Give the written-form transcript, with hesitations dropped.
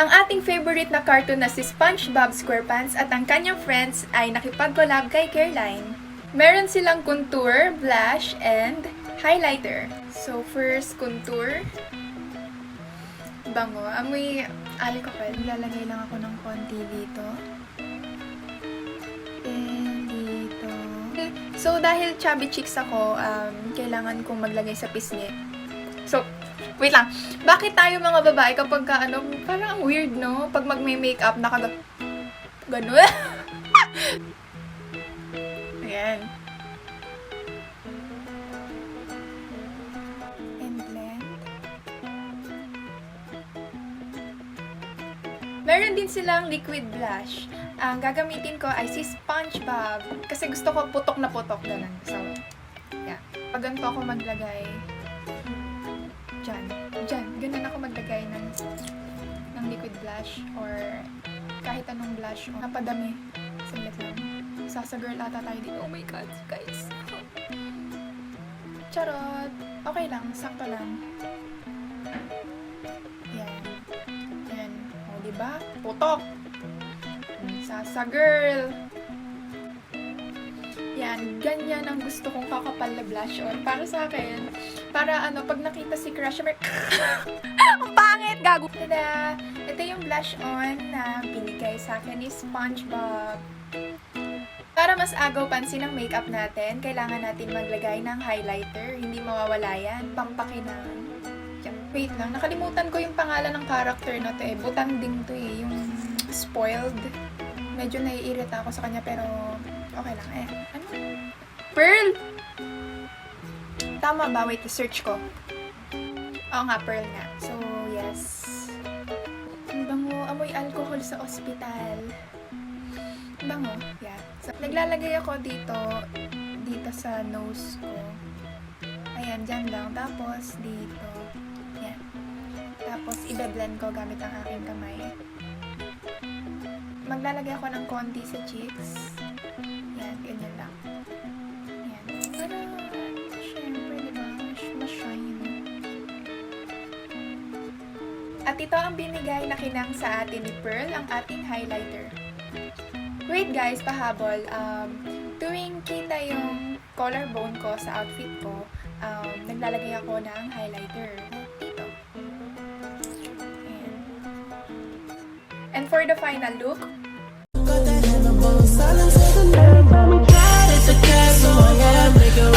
Ang ating favorite na cartoon na si SpongeBob SquarePants at ang kanyang friends ay nakipag-collab kay Caroline. Meron silang contour, blush, and highlighter. So first, contour. Bango. Amoy alcohol. Lalagay lang ako ng konti dito. And dito. So dahil chubby cheeks ako, kailangan kong maglagay sa pisngi. So, wait lang. Bakit tayo mga babae kapag parang ang weird, no? Pag mag-makeup, ganun. Ayan. And blend. Meron din silang liquid blush. Ang gagamitin ko ay si SpongeBob. Kasi gusto ko putok na putok. Ganun. So, yeah. Pag ganito ako maglagay, Diyan. Ganun ako maglagay ng liquid blush or kahit anong blush o napadami. Saglit lang. Sasa-girl ata tayo dito. Oh my God, guys. Charot. Okay lang. Sakto lang. Yan. O, diba? Putok. Sasa-girl. Yan, ganyan ang gusto kong kakapal na blush on. Para sa akin, para pag nakita si crush, ang pangit, gago! Tada! Ito yung blush on na binigay sa akin ni SpongeBob. Para mas agaw pansin ang makeup natin, kailangan natin maglagay ng highlighter. Hindi mawawala yan. Pampakinang. Wait lang, nakalimutan ko yung pangalan ng character na to eh. Butanding to eh. Yung spoiled. Medyo naiirita ako sa kanya pero okay lang eh. Ano? Pearl! Tama ba? Wait, search ko. Oo nga, Pearl nga. So, yes. Ang bango. Amoy alcohol sa ospital. Bango. Yeah. So, naglalagay ako dito sa nose ko. Ayan, dyan lang. Tapos, dito. Yan. Tapos, i-blend ko gamit ang aking kamay. Maglalagay ako ng konti sa cheeks. Yan, ganyan lang. Yan. Para, syempre, diba, mas shiny. At ito ang binigay na kinang sa atin ni Pearl, ang ating highlighter. Wait guys, pahabol. Tuwing kita yung collarbone ko sa outfit ko, naglalagay ako ng highlighter. Dito. Ayan. And for the final look, Silence of the night, let me try to catch my head, make a